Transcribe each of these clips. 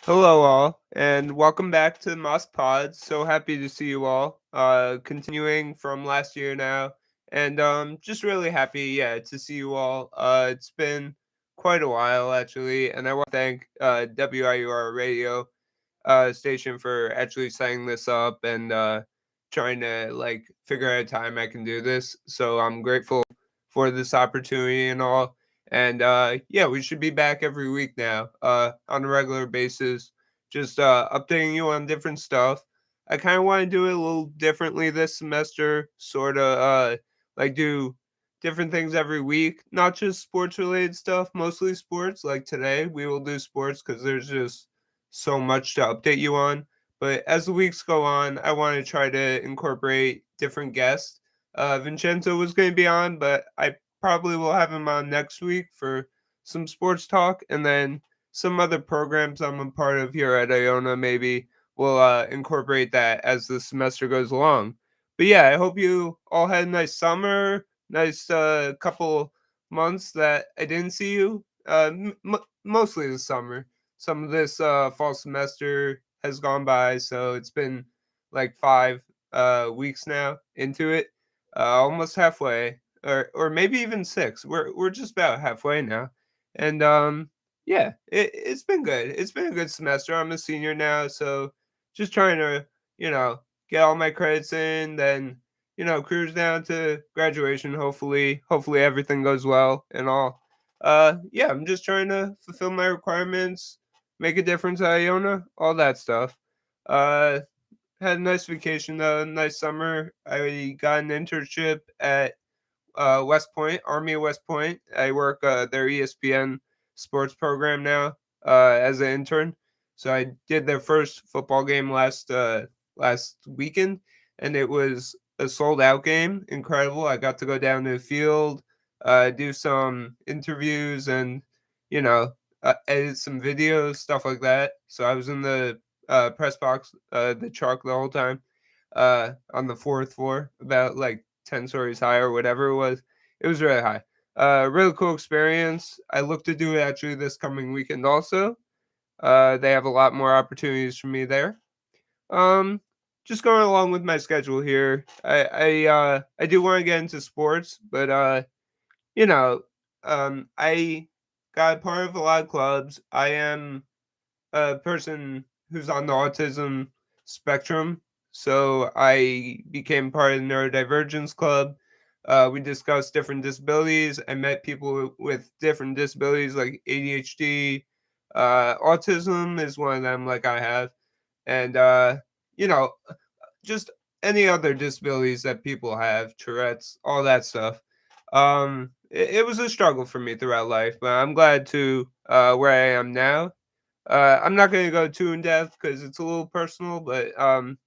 Hello, all, and welcome back to the Mosk Pod. So happy to see you all. Continuing from last year now, and just really happy, to see you all. It's been quite a while actually, and I want to thank WIUR Radio station for actually setting this up and trying to like figure out a time I can do this. So I'm grateful for this opportunity and all. And we should be back every week now on a regular basis, just updating you on different stuff. I kind of want to do it a little differently this semester, sort of like do different things every week, not just sports related stuff, mostly sports. Like today, we will do sports because there's just so much to update you on. But as the weeks go on, I want to try to incorporate different guests. Vincenzo was going to be on, but I probably will have him on next week for some sports talk, and then some other programs I'm a part of here at Iona. Maybe we'll incorporate that as the semester goes along. But yeah, I hope you all had a nice summer, nice couple months that I didn't see you. Mostly the summer. Some of this fall semester has gone by, so it's been like 5 weeks now into it, almost halfway, or maybe even 6. We're just about halfway now, and it's been good. It's been a good semester. I'm a senior now, so just trying to get all my credits in, then cruise down to graduation. Hopefully everything goes well and all. I'm just trying to fulfill my requirements, make a difference at Iona, all that stuff. Uh, had a nice vacation though, nice summer. I got an internship at West Point, Army of West Point. I work their ESPN sports program now as an intern. So I did their first football game last weekend, and it was a sold out game. Incredible! I got to go down to the field, do some interviews, and you know, edit some videos, stuff like that. So I was in the press box, the truck the whole time, on the fourth floor, about like 10 stories high or whatever it was. It was really high. Really cool experience. I look to do it actually this coming weekend also. They have a lot more opportunities for me there. Um, just going along with my schedule here. I do want to get into sports, but you know, I got part of a lot of clubs. I am a person who's on the autism spectrum, so I became part of the Neurodivergence Club. We discussed different disabilities. I met people with different disabilities like ADHD. Autism is one of them, like I have, and you know, just any other disabilities that people have, Tourette's, all that stuff. It was a struggle for me throughout life, but I'm glad to where I am now. I'm not going to go too in depth because it's a little personal, but I'm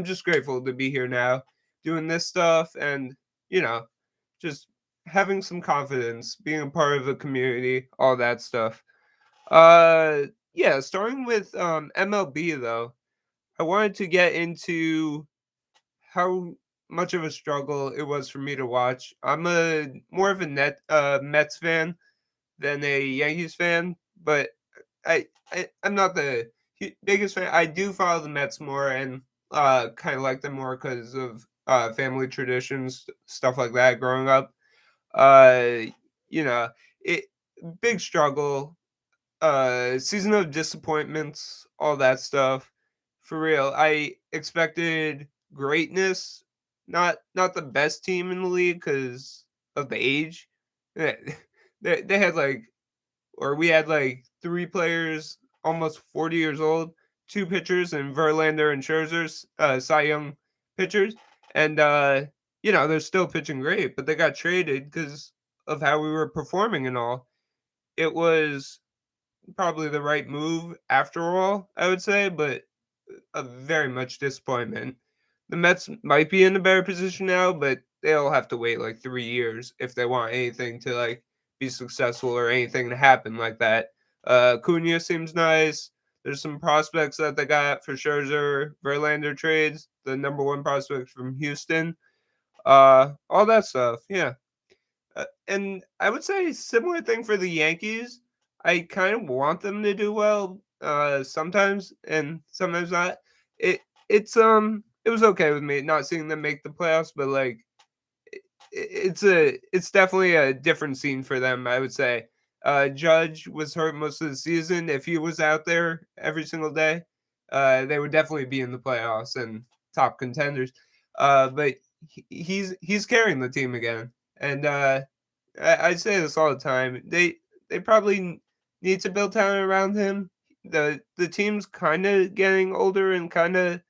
just grateful to be here now doing this stuff and, you know, just having some confidence, being a part of a community, all that stuff. Starting with MLB though, I wanted to get into how much of a struggle it was for me to watch. I'm a more of a Mets fan than a Yankees fan, but I'm not the biggest fan. I do follow the Mets more and kind of like them more because of family traditions, stuff like that. Growing up, uh, you know, it big struggle, season of disappointments, all that stuff. For real, I expected greatness, not the best team in the league because of the age. They, they had like or we had like 3 players almost 40 years old, 2 pitchers and Verlander and Scherzer's Cy Young pitchers, and they're still pitching great, but they got traded because of how we were performing and all. It was probably the right move after all, I would say, but a very much disappointment. The Mets might be in a better position now, but they'll have to wait like 3 years if they want anything to like be successful or anything to happen like that. Cunha seems nice. There's some prospects that they got for Scherzer, Verlander trades, the number one prospect from Houston, all that stuff. Yeah, and I would say similar thing for the Yankees. I kind of want them to do well. sometimes and sometimes not. It it was okay with me not seeing them make the playoffs, but like it's definitely a different scene for them, I would say. Judge was hurt most of the season. If he was out there every single day, they would definitely be in the playoffs and top contenders. But he's carrying the team again, and I say this all the time. They probably need to build talent around him. The team's kind of getting older and kind of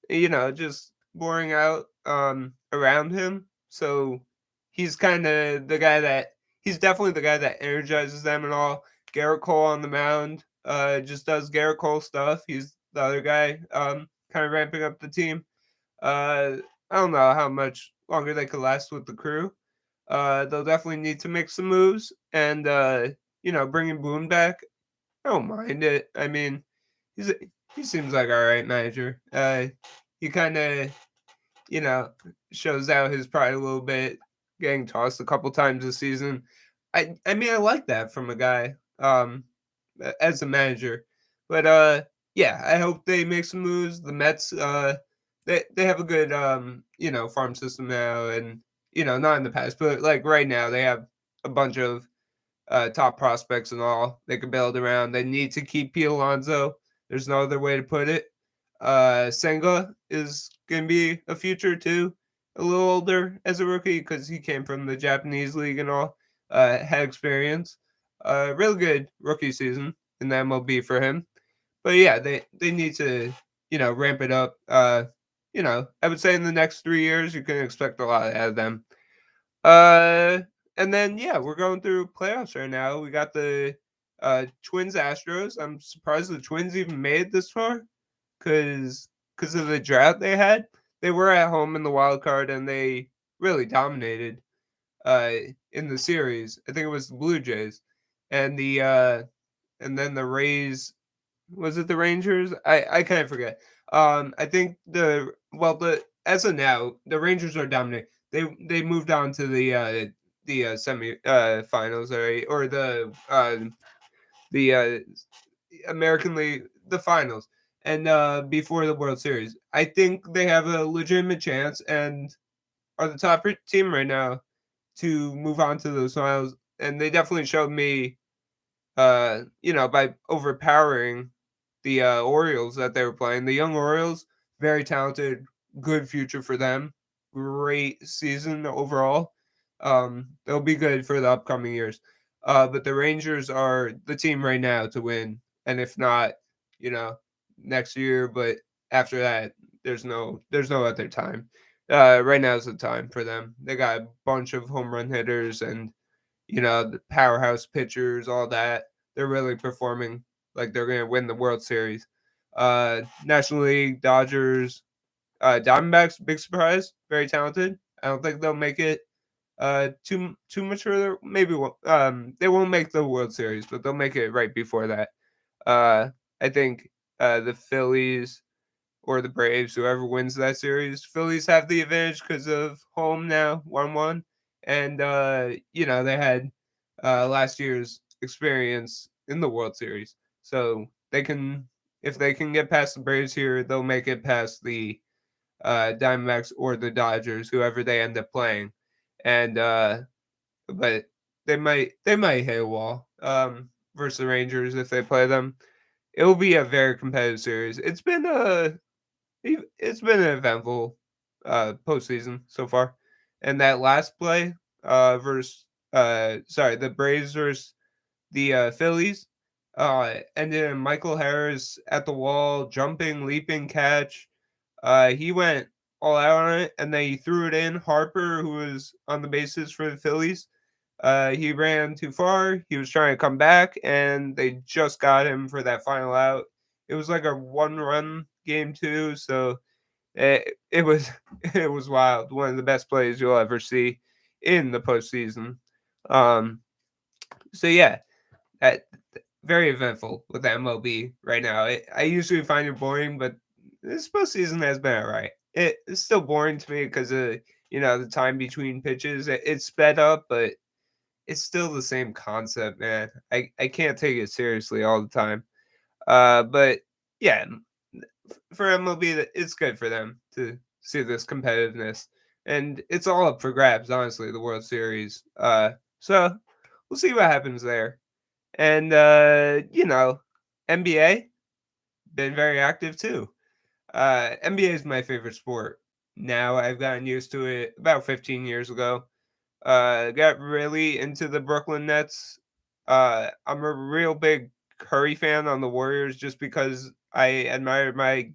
just boring out around him. So he's kind of the guy that he's definitely the guy that energizes them and all. Garrett Cole on the mound just does Garrett Cole stuff. He's the other guy kind of ramping up the team. I don't know how much longer they could last with the crew. They'll definitely need to make some moves and bringing Boone back. I don't mind it. I mean, he's he seems like all right manager. He kind of you know shows out his pride a little bit, getting tossed a couple times this season. I mean I like that from a guy as a manager, but yeah, I hope they make some moves. The Mets they have a good farm system now, and not in the past, but like right now they have a bunch of top prospects and all they could build around. They need to keep Pete Alonso. There's no other way to put it. Senga is going to be a future too. A little older as a rookie because he came from the Japanese league and all. Had experience. Really good rookie season in the MLB for him. But yeah, they need to ramp it up. I would say in the next 3 years you can expect a lot out of them. Uh, and then yeah, we're going through playoffs right now. We got the Twins Astros. I'm surprised the Twins even made this far because of the drought they had. They were at home in the wild card and they really dominated uh in the series. I think it was the Blue Jays and and then the Rays. Was it the Rangers? I kind of forget. I think the as of now the Rangers are dominating. They moved on to the semi finals, right? Or the American League, the finals, and before the World Series. I think they have a legitimate chance and are the top team right now to move on to those finals. And they definitely showed me, by overpowering the Orioles that they were playing. The young Orioles, very talented, good future for them. Great season overall. They'll be good for the upcoming years. But the Rangers are the team right now to win, and if not, you know, next year. But after that, there's no other time. Right now is the time for them. They got a bunch of home run hitters and the powerhouse pitchers, all that. They're really performing like they're going to win the World Series. National League, Dodgers, Diamondbacks, big surprise, very talented. I don't think they'll make it too much further. Maybe they won't make the World Series, but they'll make it right before that. I think the Phillies or the Braves, whoever wins that series, Phillies have the advantage because of home now, 1-1, and they had last year's experience in the World Series, so they can if they can get past the Braves here, they'll make it past the Diamondbacks or the Dodgers, whoever they end up playing, and but they might hit a wall versus the Rangers if they play them. It will be a very competitive series. It's been an eventful postseason so far, and that last play the Braves versus the Phillies ended in Michael Harris at the wall, jumping, leaping catch. He went all out on it, and then he threw it in. Harper, who was on the bases for the Phillies, he ran too far. He was trying to come back, and they just got him for that final out. It was like a one-run game too, so it was it was wild. One of the best plays you'll ever see in the postseason. Um, so yeah, that very eventful with the MLB right now. I usually find it boring, but this postseason has been alright. It's still boring to me because of the time between pitches. It's sped up, but it's still the same concept, man. I can't take it seriously all the time. But yeah, for MLB, it's good for them to see this competitiveness, and it's all up for grabs. Honestly, the World Series. So we'll see what happens there. And NBA been very active too. NBA is my favorite sport. Now I've gotten used to it about 15 years ago. Got really into the Brooklyn Nets. I'm a real big Curry fan on the Warriors just because I admire my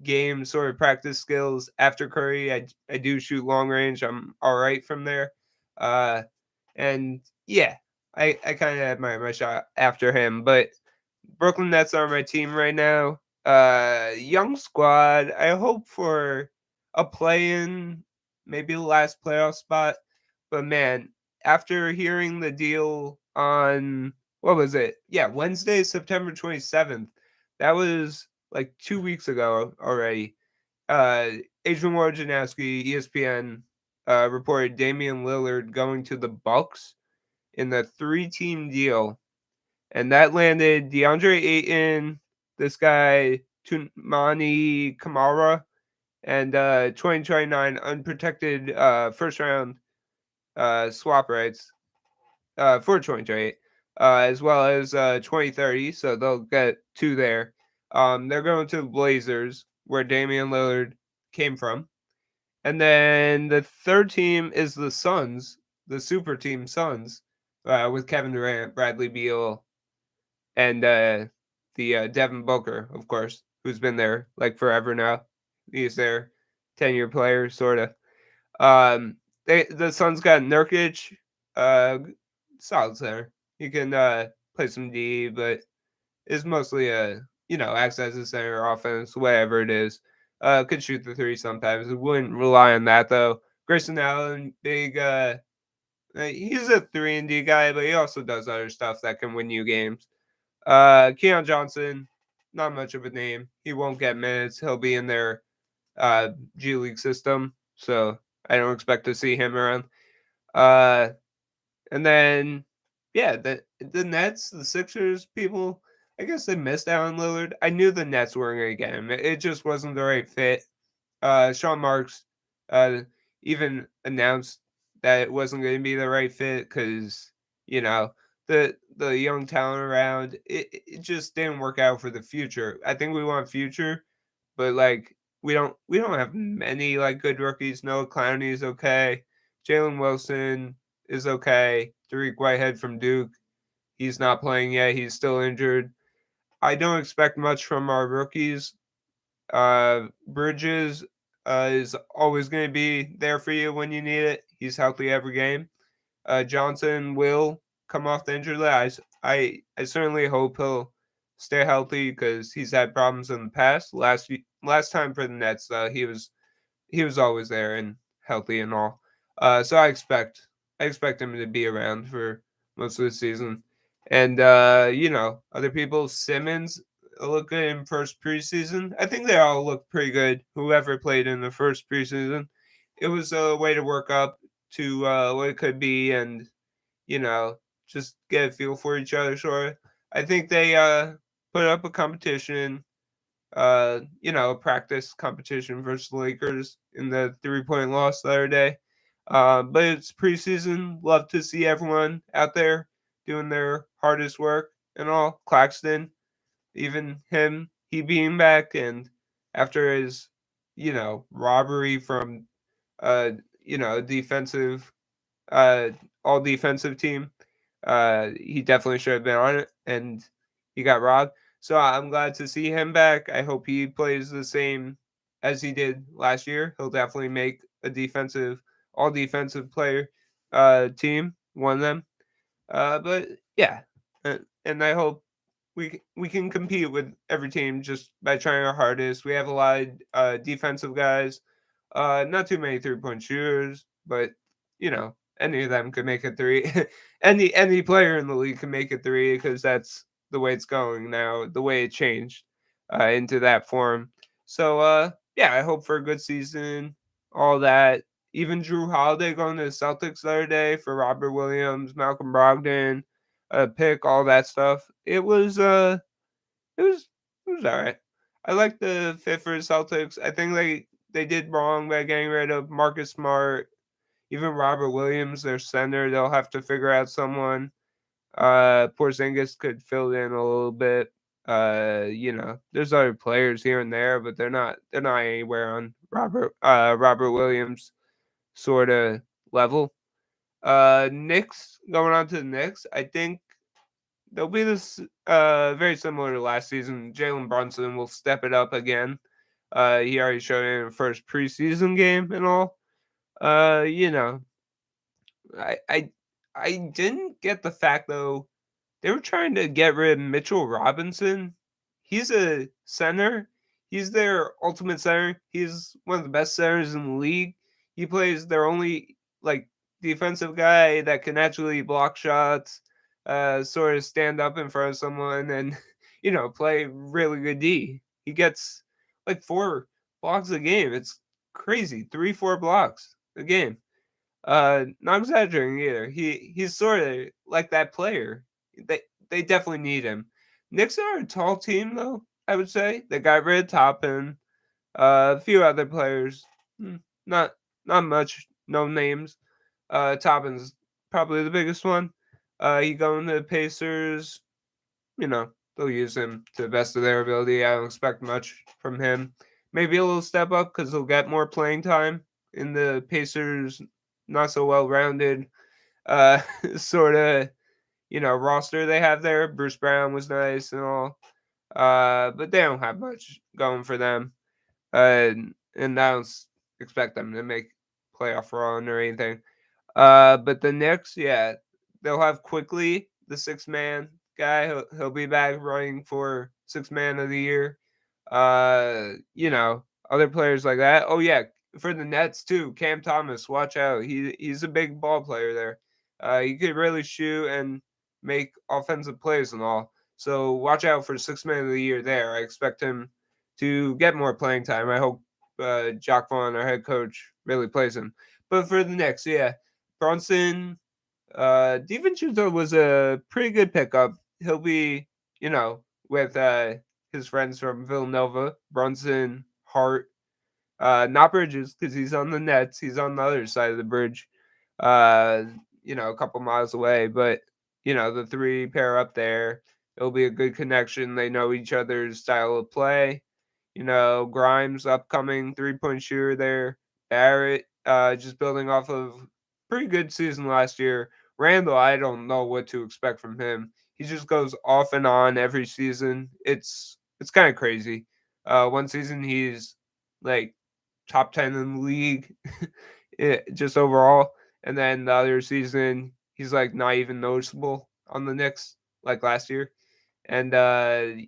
game sort of practice skills after Curry. I do shoot long range. I'm all right from there. Uh, and yeah, I kind of admire my shot after him. But Brooklyn Nets are my team right now. Young squad. I hope for a play-in, maybe the last playoff spot. But man, after hearing the deal on what was it? Yeah, Wednesday, September 27th. That was like 2 weeks ago already. Uh, Adrian Wojnarowski, ESPN, reported Damian Lillard going to the Bucks in the three-team deal, and that landed DeAndre Ayton, this guy Tumani Kamara, and 2029 unprotected first round swap rights for 2028, as well as 2030. So they'll get two there. They're going to the Blazers, where Damian Lillard came from. And then the third team is the Suns, the super team Suns, with Kevin Durant, Bradley Beal, and Devin Booker, of course, who's been there like forever now. He's their 10-year player, sort of. The Suns got Nurkic, uh, solid center. He can play some D, but is mostly a acts as a center offense, whatever it is. Could shoot the three sometimes. Wouldn't rely on that though. Grayson Allen, big. He's a 3 and D guy, but he also does other stuff that can win you games. Keon Johnson, not much of a name. He won't get minutes. He'll be in their G League system, so I don't expect to see him around. Uh, and then, yeah, the Nets, the Sixers, people, I guess they missed out on Lillard. I knew the Nets weren't going to get him. It just wasn't the right fit. Sean Marks uh, even announced that it wasn't going to be the right fit because, you know, the young talent around, it just didn't work out for the future. I think we want future, but like we don't have many like good rookies. Noah Clowney is okay. Jalen Wilson is okay. Tariq Whitehead from Duke, he's not playing yet. He's still injured. I don't expect much from our rookies. Bridges is always going to be there for you when you need it. He's healthy every game. Johnson will come off the injury list. I certainly hope he'll stay healthy because he's had problems in the past. Last time for the Nets, he was always there and healthy and all. So I expect him to be around for most of the season. And other people, Simmons look good in first preseason. I think they all look pretty good. Whoever played in the first preseason, it was a way to work up to what it could be, and you know just get a feel for each other. Sure, I think they put up a competition, a practice competition versus the Lakers in the 3-point loss the other day. But it's preseason. Love to see everyone out there doing their hardest work and all. Claxton, even him, he being back, and after his, robbery from, uh, defensive, uh, all defensive team, he definitely should have been on it, and he got robbed. So I'm glad to see him back. I hope he plays the same as he did last year. He'll definitely make a all defensive player, team, one of them. But yeah, and I hope we can compete with every team just by trying our hardest. We have a lot of defensive guys, not too many 3-point shooters, but any of them could make a three. Any player in the league can make a three because that's the way it's going now. The way it changed into that form. So yeah, I hope for a good season. All that. Even Drew Holiday going to the Celtics the other day for Robert Williams, Malcolm Brogdon, pick, all that stuff. It was It was all right. I like the fit for the Celtics. I think they did wrong by getting rid of Marcus Smart, even Robert Williams, their center. They'll have to figure out someone. Porzingis could fill in a little bit. There's other players here and there, but they're not anywhere on Robert Williams sort of level. Knicks, going on to the Knicks, I think they'll be this very similar to last season. Jalen Brunson will step it up again. He already showed it in the first preseason game and all. Uh, you know, I I I didn't get the fact though they were trying to get rid of Mitchell Robinson. He's a center. He's their ultimate center. He's one of the best centers in the league. He plays their only like defensive guy that can actually block shots, sort of stand up in front of someone and play really good D. He gets like 4 blocks a game. It's crazy. 3, 4 blocks a game. Not exaggerating either. He's sort of like that player. They they definitely need him. Knicks are a tall team though. I would say they got rid of Toppin. A few other players, not not much. No names. Toppin's probably the biggest one. He going to the Pacers. You know they'll use him to the best of their ability. I don't expect much from him. Maybe a little step up because he'll get more playing time in the Pacers not so well rounded uh sort of roster they have there. Bruce Brown was nice and all. But they don't have much going for them. And I don't expect them to make playoff run or anything. But the Knicks, yeah, they'll have quickly the 6 man guy. He'll be back running for 6 man of the year. Other players like that. Oh yeah, for the Nets too. Cam Thomas, watch out. He's a big ball player there. He could really shoot and make offensive plays and all. So watch out for 6 man of the year there. I expect him to get more playing time. I hope Jock Vaughn, our head coach, really plays him. But for the Knicks, yeah, Bronson, DiVincenzo was a pretty good pickup. He'll be, with his friends from Villanova, Brunson, Hart, not Bridges because he's on the Nets. He's on the other side of the bridge, uh, a couple miles away. But the three pair up there, it'll be a good connection. They know each other's style of play. Grimes, upcoming 3-point shooter there. Barrett, just building off of pretty good season last year. Randall, I don't know what to expect from him. He just goes off and on every season. It's kind of crazy. One season he's like top 10 in the league, just overall, and then the other season he's like not even noticeable on the Knicks like last year. And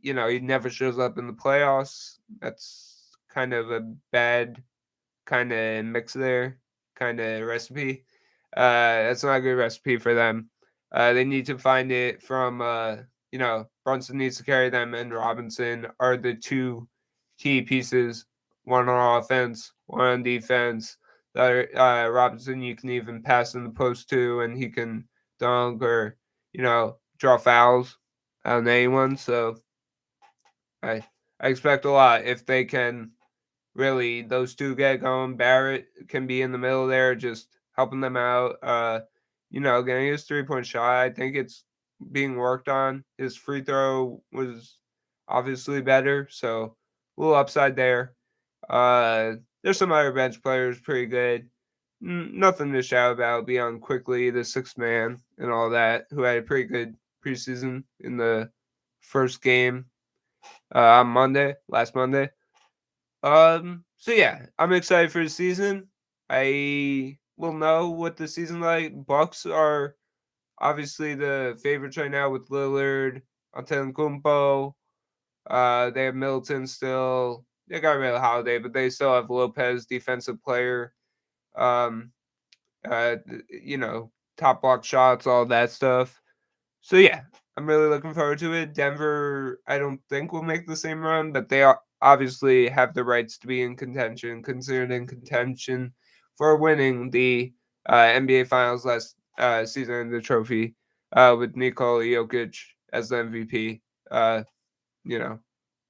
he never shows up in the playoffs. That's kind of a bad kind of mix there, kind of recipe. That's not a good recipe for them. They need to find it from, Brunson needs to carry them, and Robinson are the two key pieces. One on offense, one on defense. The other, Robinson, you can even pass in the post too, and he can dunk or, draw fouls on anyone. So I I expect a lot if they can really those two get going. Barrett can be in the middle there, just helping them out. Getting his 3-point shot. I think it's being worked on. His free throw was obviously better, so a little upside there. There's some other bench players pretty good. Nothing to shout about beyond quickly the 6 man and all that, who had a pretty good preseason in the first game on last Monday. So yeah, I'm excited for the season. I will know what the season like. Bucks are obviously the favorites right now with Lillard, Antetokounmpo. They have Middleton still. They got rid of Holiday, but they still have Lopez, defensive player. Um, uh, you know, top block shots, all that stuff. So yeah, I'm really looking forward to it. Denver, I don't think will make the same run, but they obviously have the rights to be in contention, considered in contention for winning the NBA Finals last season, the trophy with Nikola Jokic as the MVP. Uh, you know,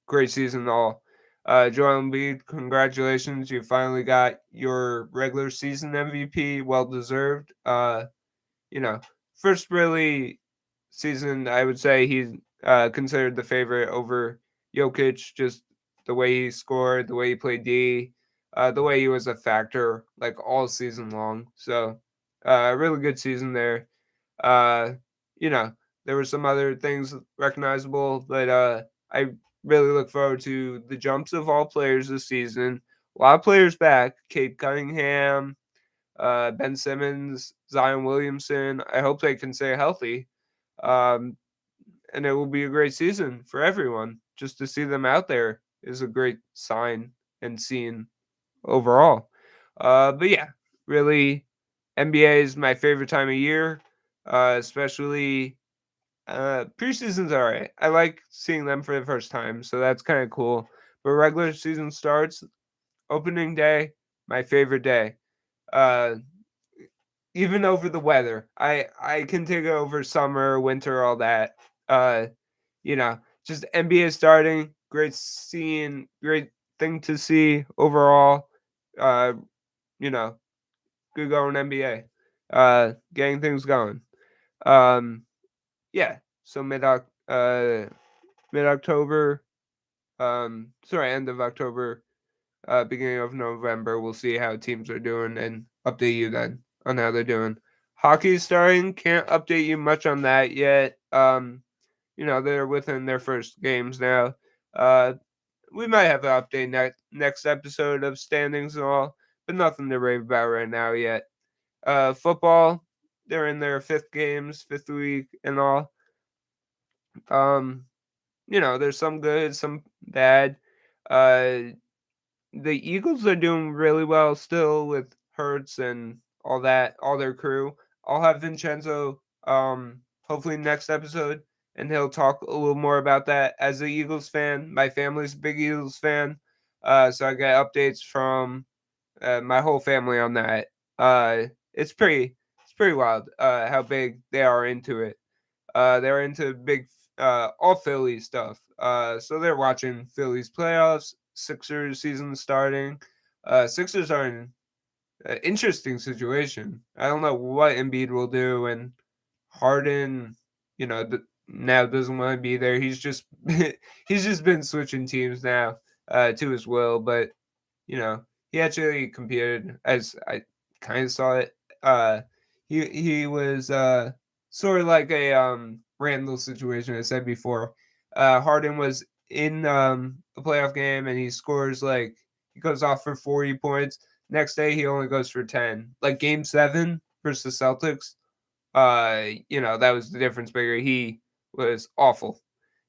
great season all. Joel Embiid, congratulations! You finally got your regular season MVP, well deserved. You know, first really season, I would say he's considered the favorite over Jokic. Just the way he scored, the way he played D, the way he was a factor like all season long. So, really good season there. Uh, you know, there were some other things recognizable, but I really look forward to the jumps of all players this season. A lot of players back: Kate Cunningham, Ben Simmons, Zion Williamson. I hope they can stay healthy. Um, and it will be a great season for everyone. Just to see them out there is a great sign and scene overall. But yeah, really, NBA is my favorite time of year, especially preseason's all right. I like seeing them for the first time, so that's kind of cool. But regular season starts, opening day, my favorite day. Uh, even over the weather. I can take it over summer, winter, all that. Uh, just NBA starting, great seeing, great thing to see overall. Uh, you know, good going NBA. Getting things going. Um, yeah. So mid October. Sorry, end of October, beginning of November. We'll see how teams are doing and update you then on how they're doing. Hockey's starting. Can't update you much on that yet. They're within their first games now. Uh, we might have an update next episode of standings and all, but nothing to rave about right now yet. Football, they're in their fifth week and all. Um, there's some good, some bad. Uh, the Eagles are doing really well still with Hurts and all that, all their crew. I'll have Vincenzo hopefully next episode, and he'll talk a little more about that. As a Eagles fan, my family's a big Eagles fan, so I get updates from my whole family on that. It's pretty wild how big they are into it. They're into big, all Philly stuff. So they're watching Phillies playoffs, Sixers season starting. Sixers are in an interesting situation. I don't know what Embiid will do, and Harden, now doesn't want to be there. He's just he's just been switching teams now to his will, but he actually competed as I kind of saw it. Uh, he was sort of like a Randall situation I said before. Harden was in a playoff game and he scores like he goes off for 40 points. Next day he only goes for 10. Like game 7 versus Celtics. That was the difference maker. He was awful.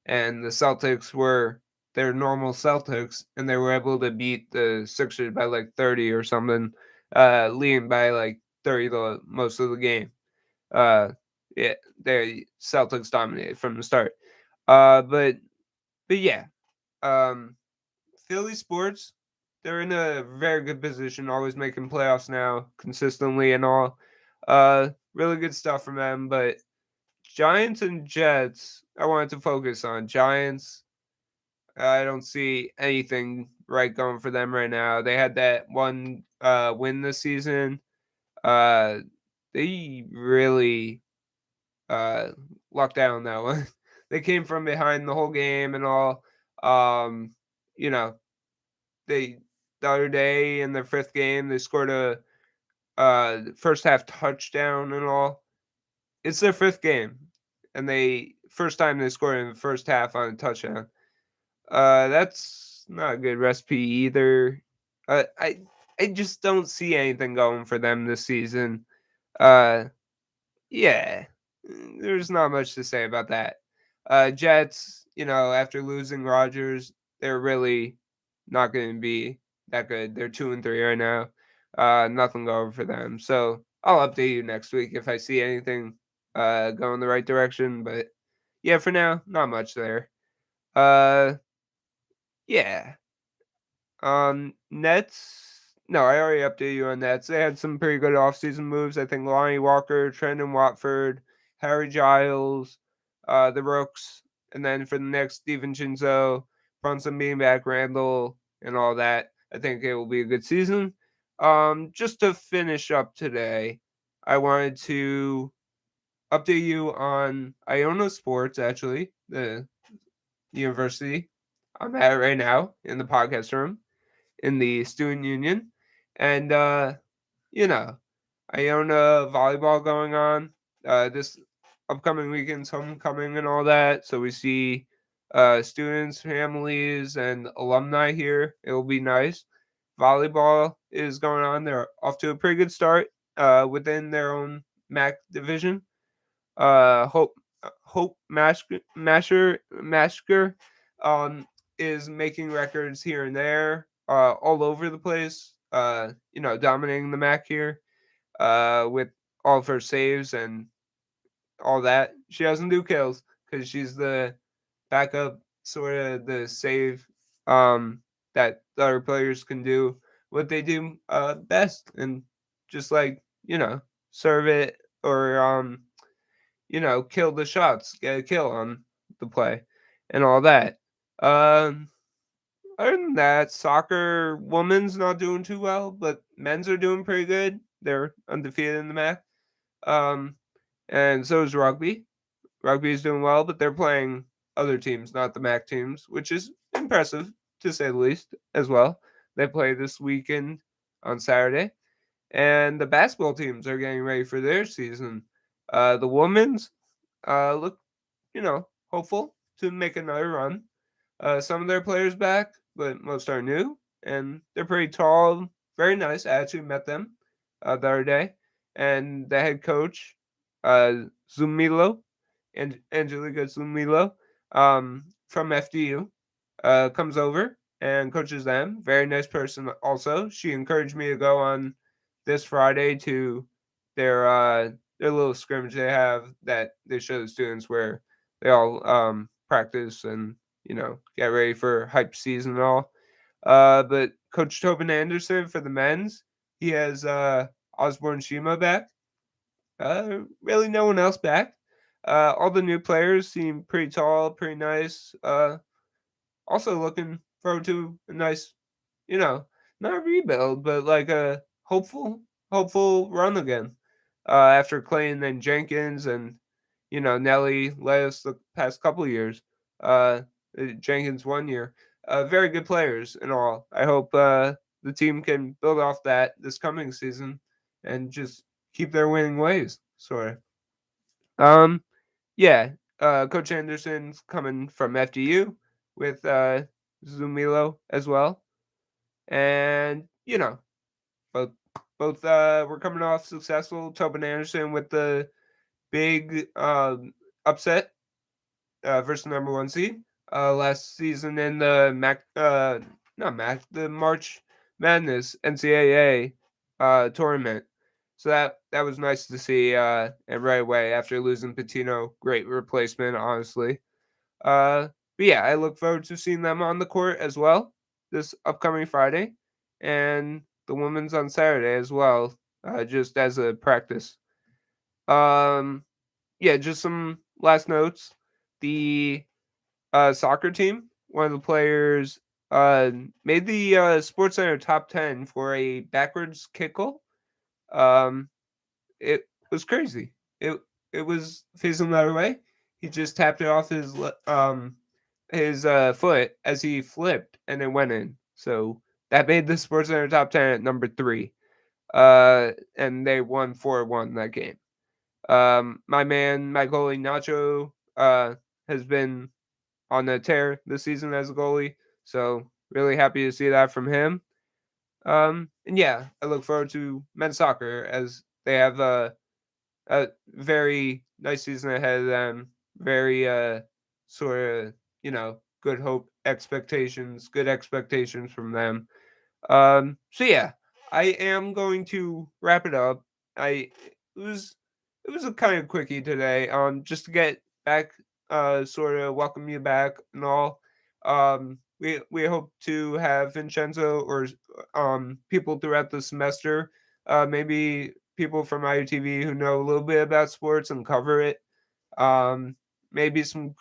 And the Celtics were their normal Celtics, and they were able to beat the Sixers by like 30 or something, leading by like 30 the most of the game. Uh, yeah, the Celtics dominated from the start. But yeah, um, Philly sports, they're in a very good position, always making playoffs now consistently and all. Really good stuff from them, but Giants and Jets, I wanted to focus on Giants. I don't see anything right going for them right now. They had that one win this season. Uh, they really uh, lucked out on that one. They came from behind the whole game and all. Um, you know, they the other day in their fifth game they scored a first half touchdown and all. It's their fifth game, and they first time they scored in the first half on a touchdown. That's not a good recipe either. Uh, I I just don't see anything going for them this season. Uh, yeah, there's not much to say about that. Jets, after losing Rodgers, they're really not going to be that good. They're 2-3 right now. Nothing going for them. So I'll update you next week if I see anything going the right direction. But yeah, for now, not much there. Uh, yeah. Nets. No, I already updated you on Nets. They had some pretty good offseason moves. I think Lonnie Walker, Trendon Watford, Harry Giles, the Rooks. And then for the next DiVincenzo, Brunson being back, Randall, and all that, I think it will be a good season. Just to finish up today, I wanted to update you on Iona Sports, actually, the university I'm at right now in the podcast room in the student union. And, you know, Iona volleyball going on. This upcoming weekend's homecoming and all that. So we see students, families, and alumni here. It will be nice. Volleyball is going on. They're off to a pretty good start within their own MAC division. Hope Masker is making records here and there, all over the place. Dominating the MAC here, with all of her saves and all that. She doesn't do kills because she's the backup, sort of the save, that the other players can do what they do best, and just like serve it, or kill the shots, get a kill on the play, and all that. Um, Other than that, soccer women's not doing too well, but men's are doing pretty good. They're undefeated in the MAC. Um, and so is rugby. Rugby is doing well, but they're playing other teams, not the MAC teams, which is impressive to say the least as well. They play this weekend on Saturday, and the basketball teams are getting ready for their season. The women's look, hopeful to make another run. Some of their players back, but most are new, and they're pretty tall, very nice. I actually met them the other day, and the head coach, Zumilo, and Angelica Zumilo, from FDU, comes over and coaches them. Very nice person. Also, she encouraged me to go on this Friday to their little scrimmage they have that they show the students, where they all practice and get ready for hype season and all. But Coach Tobin Anderson for the men's, he has Osborne Shima back. Really no one else back. All the new players seem pretty tall, pretty nice. Also looking forward to a nice, you know, not a rebuild, but like a hopeful run again. After Clayton and Jenkins and Nelly led us the past couple of years. Uh, Jenkins 1 year. Very good players and all. I hope the team can build off that this coming season and just keep their winning ways, sort of. Um, yeah, Coach Anderson's coming from FDU with Zumilo as well, and both both were coming off successful. Tobin Anderson with the big upset versus number one seed last season in the the March Madness NCAA tournament. So that was nice to see, and right away after losing Patino, great replacement, honestly. But yeah, I look forward to seeing them on the court as well this upcoming Friday, and the women's on Saturday as well, just as a practice. Um, yeah, just some last notes. The soccer team, one of the players made the Sports Center top 10 for a backwards kick goal. Um, it was crazy. It was facing the other way. He just tapped it off his foot as he flipped, and it went in. So that made the Sports Center top 10 at number 3. And they won 4-1 that game. My goalie Nacho, has been on the tear this season as a goalie. So really happy to see that from him. And yeah, I look forward to men's soccer as they have a very nice season ahead of them. Very sort of good expectations from them. So yeah, I am going to wrap it up. I it was it was a kind of quickie today. Just to get back, sort of welcome you back and all. We hope to have Vincenzo or people throughout the semester. Maybe people from IUTV who know a little bit about sports and cover it. Um, Maybe some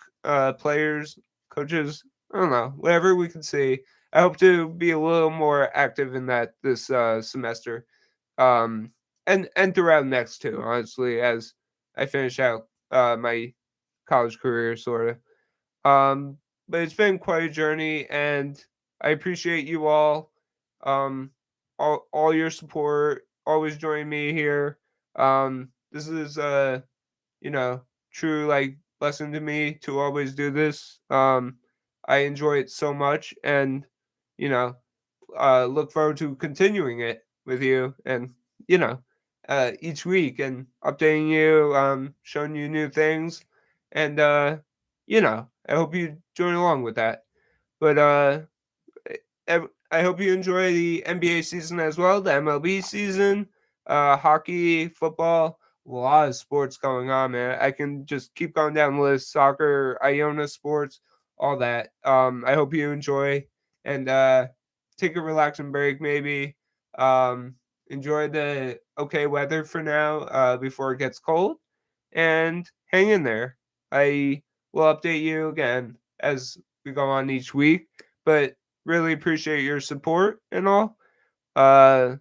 players, coaches, I don't know, whatever we can see. I hope to be a little more active in that this semester, um, and throughout next too. Honestly, as I finish out my college career, sort of. Um, but it's been quite a journey, and I appreciate you um, all your support, always joining me here. This is you know, true like lesson to me to always do this. I enjoy it so much, and you know, look forward to continuing it with you, and you know, each week and updating you, showing you new things, and you know, I hope you join along with that. But I hope you enjoy the NBA season as well, the MLB season, hockey, football, a lot of sports going on, man. I can just keep going down the list: soccer, Iona sports, all that. I hope you enjoy and take a relaxing break, maybe. Um, Enjoy the okay weather for now, before it gets cold, and hang in there. I will update you again as we go on each week, but really appreciate your support and all. Uh,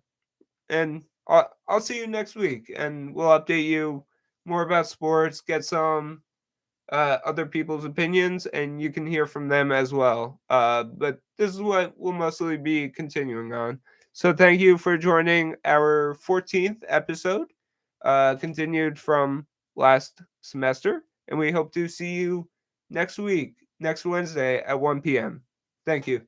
and I'll see you next week, and we'll update you more about sports, get some other people's opinions, and you can hear from them as well. But this is what we'll mostly be continuing on. So thank you for joining our 14th episode, continued from last semester, and we hope to see you next week, next Wednesday at 1 p.m. Thank you.